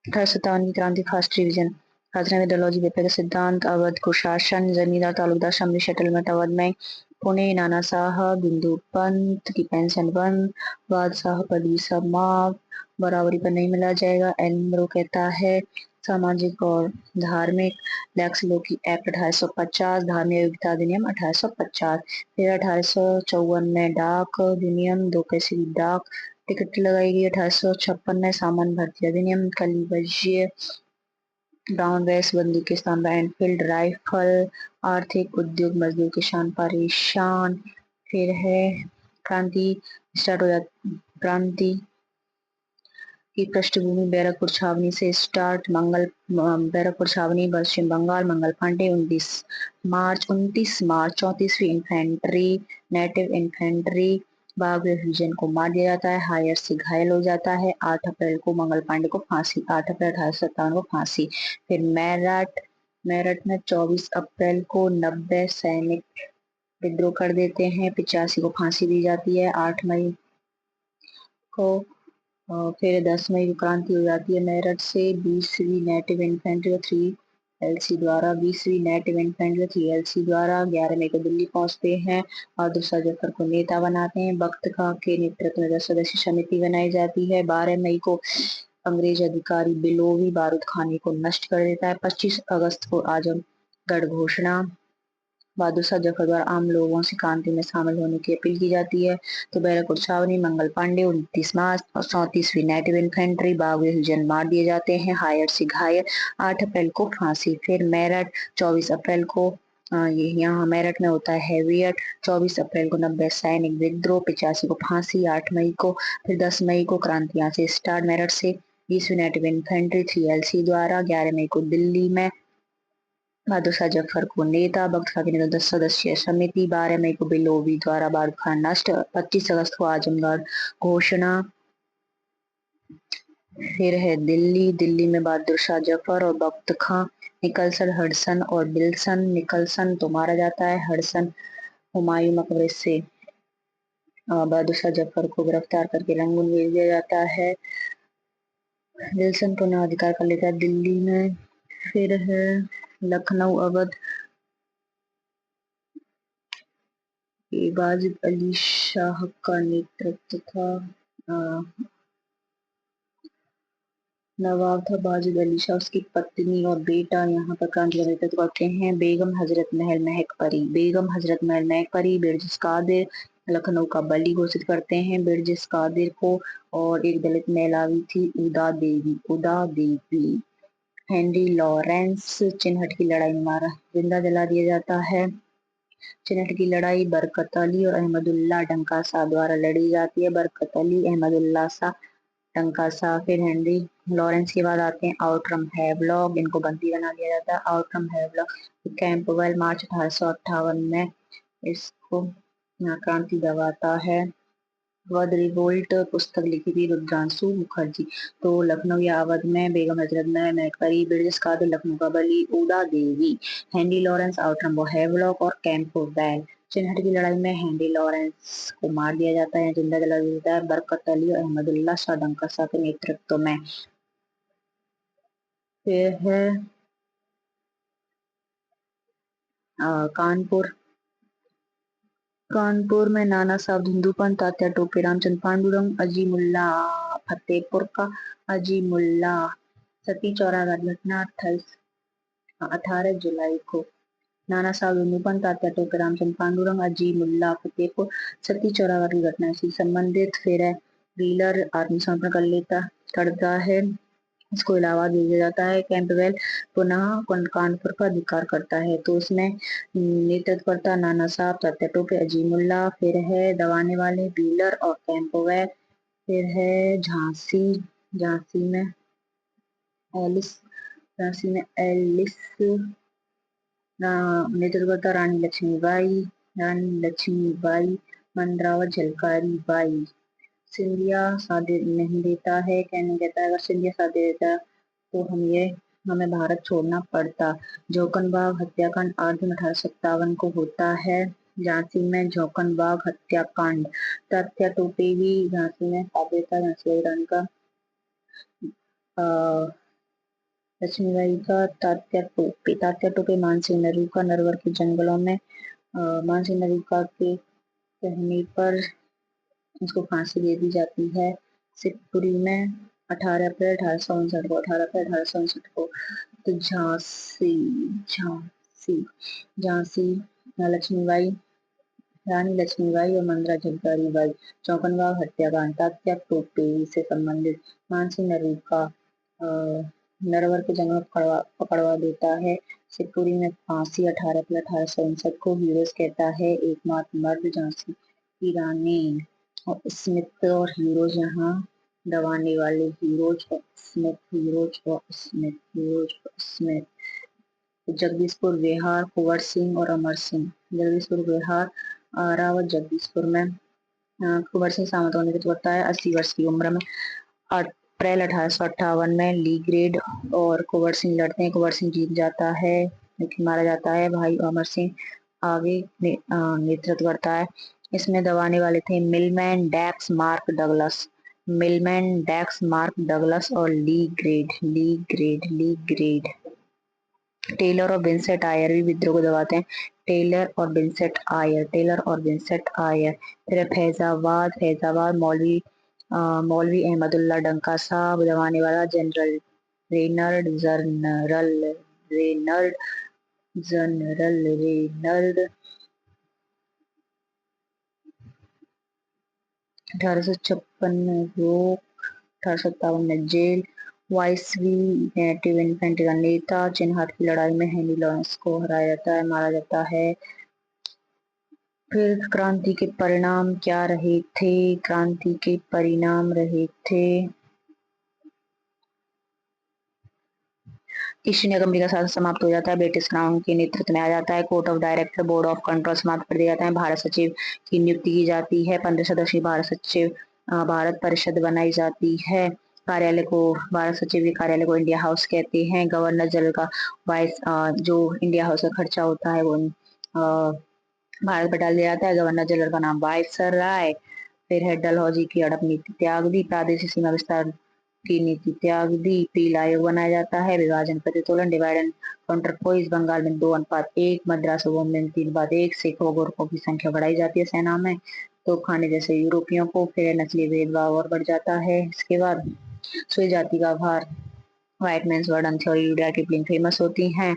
1857 की क्रांति, fast revision. खाजरा methodology, paper का सिद्धांत, अवध कुशासन, जमींदार तालुकदार शामिल सेटलमेंट अवध में, पुणे, नाना साहब, बिंदु पंत की पेंशन बंद, बादशाह पदवी समाप्त, बराबरी पर नहीं मिला जाएगा, एनरो कहता है। सामाजिक और धार्मिक, लैक्स लोकी एक्ट 1850, धार्मिक अयोग्यता अधिनियम 1850। फिर 1854 में डाक अधिनियम, 2 पैसे की डाक टिकट लगाई गई। 1856 में सामान्य भर्ती अधिनियम, कलिबज्य ब्राउन वेस्ट बंदूक के स्थान पर एनफील्ड राइफल, आर्थिक उद्योग मजदूर किसान परेशान। फिर है क्रांति स्टार्ट हो जाती, क्रांति की पृष्ठभूमि बैरकपुर छावनी से स्टार्ट, बैरकपुर छावनी पश्चिम बंगाल, मंगल पांडे 29 मार्च 34वीं इन्फेंट्री नेटिव इन्फेंट्री बाग रिवीजन को मार दिया जाता है, हायर से घायल हो जाता है। 8 अप्रैल को मंगल पांडे को फांसी, 8 अप्रैल 1857 को फांसी। फिर मेरठ, मेरठ में 24 अप्रैल को 90 सैनिक विद्रोह कर देते हैं, 85 को फांसी दी जाती है। 8 मई को फिर 10 मई को क्रांति हो जाती है मेरठ से। 20वीं नेटिव इन्फेंट्री 3LC द्वारा 20वीं नेटिव इन्फेंट्री 3LC द्वारा 11 मई को दिल्ली पहुंचते हैं और दूसरा जफर को नेता बनाते हैं। बख्त खां के नेतृत्व में 10 सदस्यीय समिति बनाई जाती है। 12 मई को अंग्रेज अधिकारी बिलोवी बारूद खाने को नष्ट कर देता है। 25 अगस्त को आजमगढ़ घोषणा, बहादुर शाह जफर द्वारा आम लोगों से क्रांति में शामिल होने की अपील की जाती है। तो बैरकपुर छावनी, मंगल पांडे 29 मार्च और 34वीं नेटिव इन्फेंट्री बाग रिवीजन मार दिए जाते हैं, हायर से घायल। 8 अप्रैल को फांसी। फिर मेरठ 24 अप्रैल को ये यहाँ मेरठ में होता है हैवियट। 24 अप्रैल को 90 सैनिक विद्रोह, 85 को फांसी। 8 मई को, फिर 10 मई को क्रांति यहाँ से स्टार्ट मेरठ से। 20वीं नेटिव इन्फेंट्री 3LC द्वारा 11 मई को दिल्ली में बहादुर शाह जफर को नेता, बख्त खां की 10 सदस्यीय समिति। 12 मई को बिलोवी द्वारा बारूद खान नष्ट। 25 अगस्त को आजमगढ़ घोषणा। फिर है दिल्ली, दिल्ली में बहादुर शाह जफर और बख्त खां, निकलसन, हडसन और विल्सन। निकलसन तो मारा जाता है, हडसन हुमायूं मकबरे से बहादुर शाह जफर को गिरफ्तार करके रंगून भेज दिया जाता है। विल्सन पुनः अधिकार कर लेता है दिल्ली में। फिर है लखनऊ अवध, वाजिद अली शाह का नेतृत्व था। नवाब था वाजिद अली शाह, उसकी पत्नी और बेटा यहाँ पर क्रांति का नेतृत्व करते हैं। बेगम हजरत महल महक परी, बेगम हजरत महल महक परी बिरजिस कादिर लखनऊ का बली घोषित करते हैं बिरजिस कादिर को। और एक दलित महिला भी थी, उदा देवी, उदा देवी। हेनरी लॉरेंस चिन्हट की लड़ाई में मारा, जिंदा जला दिया जाता है। चिन्हट की लड़ाई बरकत अली और अहमदुल्ला डंकासा द्वारा लड़ी जाती है। बरकत अली, अहमदुल्ला शाह, डंकासा। फिर हेनरी लॉरेंस के बाद आते हैं आउटरम हैवलॉक, इनको बंदी बना दिया जाता है। आउटरम हैवलॉक कैंपवेल मार्च 1858 में इसको यहाँ क्रांति दबाता है। अवध रिवोल्ट पुस्तक लिखी थी रुद्रांशु मुखर्जी। तो लखनऊ या अवध में बेगम हजरत महल परी, बिरजिस कादिर लखनऊ का बली, उदा देवी, हेनरी लॉरेंस आउटरम हैवलॉक और कैंपवेल। चिन्हट की लड़ाई में हेनरी लॉरेंस को मार दिया जाता है, जिंदा जला दिया जाता है बरकत अली और अहमदुल्ला शाह डंकासा के नेतृत्व में। फिर है कानपुर, कानपुर में नाना साहब हिंदूपंथ, तात्या टोपे रामचंद्र पांडुरंग, अजीमुल्ला फतेहपुर का, अजीमुल्ला। सती चौरा घटना 18 जुलाई को, नाना साहब हिंदूपंथ, तात्या टोपे रामचंद्र पांडुरंग, अजीमुल्ला फतेहपुर। सती चौराहा की घटना से संबंधित। फिर है व्हीलर आत्मसमर्पण कर लेता करता है, इसको इलाहाबाद भेजा जाता है। कैंपवेल पुनः कानपुर का अधिकार करता है, तो उसमें नेतृत्व करता नाना साहब, तात्या टोपे, अजीमुल्ला। फिर है दबाने वाले व्हीलर और कैंपवेल। फिर है झांसी, झांसी में एलिस, झांसी में एलिस नेतृत्व करता रानी लक्ष्मीबाई, रानी लक्ष्मीबाई मंडरावत झलकारी बाई। सिंधिया साथ नहीं देता है, क्या नहीं देता है, अगर सिंधिया साथ दे देता तो हमें भारत छोड़ना पड़ता। झोकनबाग हत्याकांड 8 जून 1857 को होता है झांसी में, झोकनबाग हत्याकांड। तात्या टोपे भी झांसी में साथ देता, झांसी रानी का लक्ष्मीबाई का तात्या टोपे मानसिंह नरूका का नरवर के जंगलों में मानसिंह नरूका के कहने पर उसको फांसी दे दी जाती है। शिवपुरी में 18 अप्रैल 1859 को तो झांसी लक्ष्मीबाई रानी लक्ष्मीबाई और मंगला झलकारी बाई चौकनबाग हत्याकांड तात्या टोपे से संबंधित मानसिंह नरूका नरवर के जंगल में पकड़वा देता है। शिवपुरी में फांसी 18 अप्रैल 1859 को हीरोज कहता है एकमात्र मर्द झांसी की रानी और स्मिथ और हीरोज यहाँ दबाने वाले हीरोज और स्मिथ जगदीशपुर बिहार कुंवर सिंह और अमर सिंह जगदीशपुर बिहार रावत जगदीशपुर में कुंवर सिंह सामंत होने की होता है 80 वर्ष की उम्र में। अप्रैल 1858 में ली ग्रेड और कुंवर सिंह लड़ते हैं। कुंवर सिंह जीत जाता है लेकिन मारा जाता है। भाई अमर सिंह आगे नेतृत्व करता है। इसमें दबाने वाले थे मिलमैन डेक्स मार्क डगलस और ली ग्रेड। टेलर और विंसेंट आयर भी विद्रोह को दबाते हैं। टेलर और विंसेंट आयर। फिर फैजाबाद मौलवी अहमदुल्ला डंका साहब दबाने वाला जनरल रेनल्ड 1856 में रोक 1857 में जेल। वाइसवी नेटिव इन्फेंट्री का नेता चिन्हाट की लड़ाई में हेनरी लॉरेंस को हराया जाता है मारा जाता है। फिर क्रांति के परिणाम क्या रहे थे? क्रांति के परिणाम रहे थे ईस्ट इंडिया कंपनी का शासन समाप्त हो जाता है। ब्रिटिश क्राउन के नेतृत्व में आ जाता है। Court of director board of control समाप्त कर दिया जाता है। भारत सचिव की नियुक्ति की जाती है। 15 सदस्यीय भारत सचिव भारत परिषद बनाई जाती है। भारत सचिव के कार्यालय को इंडिया हाउस कहते हैं। गवर्नर जनरल का वाइस जो इंडिया हाउस का खर्चा होता है वो भारत पर डाल दिया जाता है। गवर्नर जनरल का नाम वायसराय। फिर है डलहौजी की हड़प नीति त्याग दी। प्रादेशिक सीमा विस्तार की नीति त्याग दी। पील आयोग बनाया जाता है। विभाजन प्रतितोलन divide and counterpoise Bengal में 2:1 मद्रास और बॉम्बे में 3:1 सिखों गोरखों की संख्या बढ़ाई जाती है सेना में तो खाने जैसे यूरोपियों को। फिर नस्लीय भेदभाव और बढ़ जाता है। इसके बाद सुई जाति का भार white mains वर्डन theory Rudyard Kipling famous होती हैं।